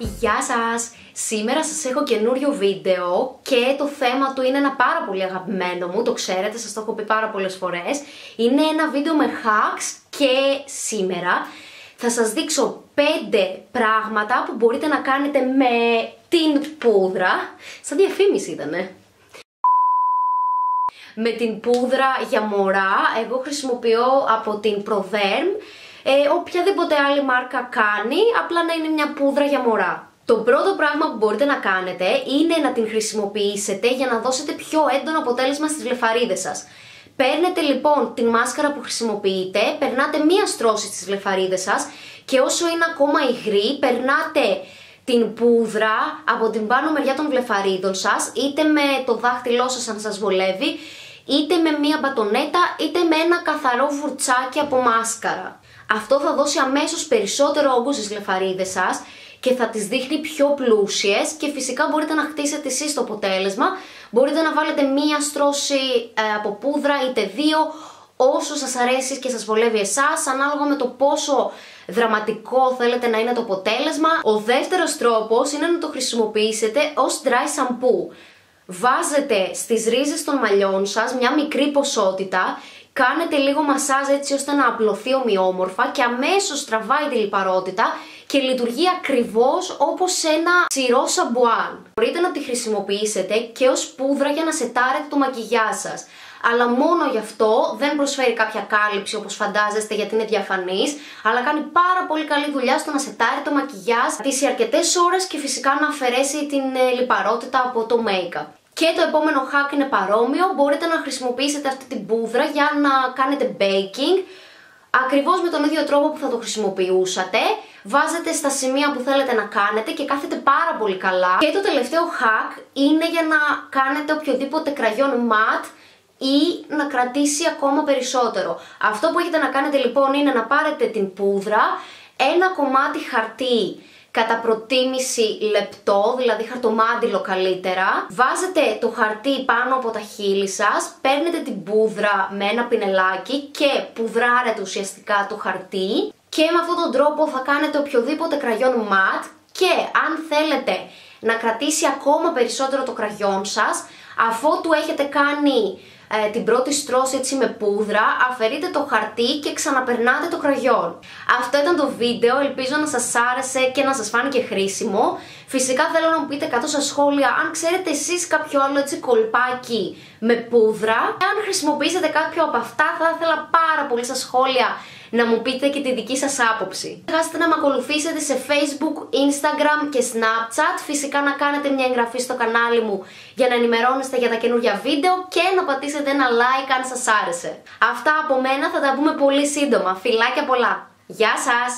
Γεια σας! Σήμερα σας έχω καινούριο βίντεο και το θέμα του είναι ένα πάρα πολύ αγαπημένο μου, το ξέρετε, σας το έχω πει πάρα πολλές φορές. Είναι ένα βίντεο με hacks και σήμερα θα σας δείξω 5 πράγματα που μπορείτε να κάνετε με την πούδρα. Σαν διαφήμιση ήτανε. Με την πούδρα για μωρά, εγώ χρησιμοποιώ από την Proderm. Οποιαδήποτε άλλη μάρκα κάνει, απλά να είναι μια πούδρα για μωρά. Το πρώτο πράγμα που μπορείτε να κάνετε είναι να την χρησιμοποιήσετε για να δώσετε πιο έντονο αποτέλεσμα στις βλεφαρίδες σας. Παίρνετε λοιπόν την μάσκαρα που χρησιμοποιείτε, περνάτε μία στρώση στις βλεφαρίδες σας και όσο είναι ακόμα υγρή, περνάτε την πούδρα από την πάνω μεριά των βλεφαρίδων σας, είτε με το δάχτυλό σας αν σας βολεύει, είτε με μία μπατονέτα, είτε με ένα καθαρό φουρτσάκι από μάσκαρα. Αυτό θα δώσει αμέσως περισσότερο όγκο στις βλεφαρίδες σας και θα τις δείχνει πιο πλούσιες και φυσικά μπορείτε να χτίσετε εσείς το αποτέλεσμα. Μπορείτε να βάλετε μία στρώση από πούδρα είτε δύο, όσο σας αρέσει και σας βολεύει εσάς, ανάλογα με το πόσο δραματικό θέλετε να είναι το αποτέλεσμα. Ο δεύτερος τρόπος είναι να το χρησιμοποιήσετε ως dry shampoo. Βάζετε στις ρίζες των μαλλιών σας μια μικρή ποσότητα, κάνετε λίγο μασάζ έτσι ώστε να απλωθεί ομοιόμορφα και αμέσως τραβάει τη λιπαρότητα και λειτουργεί ακριβώς όπως ένα ξηρό σαμπουάν. Μπορείτε να τη χρησιμοποιήσετε και ως πούδρα για να σετάρετε το μακιγιάζ σας. Αλλά μόνο γι' αυτό δεν προσφέρει κάποια κάλυψη όπως φαντάζεστε γιατί είναι διαφανής, αλλά κάνει πάρα πολύ καλή δουλειά στο να σετάρει το μακιγιάζ, να τήσει αρκετές ώρες και φυσικά να αφαιρέσει την λιπαρότητα από το make-up. Και το επόμενο hack είναι παρόμοιο, μπορείτε να χρησιμοποιήσετε αυτή την πούδρα για να κάνετε baking, ακριβώς με τον ίδιο τρόπο που θα το χρησιμοποιούσατε. Βάζετε στα σημεία που θέλετε να κάνετε και κάθεται πάρα πολύ καλά. Και το τελευταίο hack είναι για να κάνετε οποιοδήποτε κραγιόν mat ή να κρατήσει ακόμα περισσότερο. Αυτό που έχετε να κάνετε λοιπόν είναι να πάρετε την πούδρα, ένα κομμάτι χαρτί κατά προτίμηση λεπτό, δηλαδή χαρτομάντιλο καλύτερα. Βάζετε το χαρτί πάνω από τα χείλη σας, παίρνετε την πούδρα με ένα πινελάκι και πουδράρετε ουσιαστικά το χαρτί και με αυτόν τον τρόπο θα κάνετε οποιοδήποτε κραγιόν ματ και αν θέλετε να κρατήσει ακόμα περισσότερο το κραγιόν σας, αφότου έχετε κάνει την πρώτη στρώση έτσι με πούδρα, αφαιρείτε το χαρτί και ξαναπερνάτε το κραγιόν. Αυτό ήταν το βίντεο, ελπίζω να σας άρεσε και να σας φάνηκε χρήσιμο. Φυσικά θέλω να μου πείτε κάτω στα σχόλια αν ξέρετε εσείς κάποιο άλλο έτσι κολπάκι με πούδρα. Αν χρησιμοποιήσετε κάποιο από αυτά θα ήθελα πάρα πολύ στα σχόλια να μου πείτε και τη δική σας άποψη. Μην ξεχάσετε να με ακολουθήσετε σε Facebook, Instagram και Snapchat. Φυσικά να κάνετε μια εγγραφή στο κανάλι μου για να ενημερώνεστε για τα καινούργια βίντεο και να πατήσετε ένα like αν σας άρεσε. Αυτά από μένα, θα τα πούμε πολύ σύντομα. Φιλάκια πολλά. Γεια σας!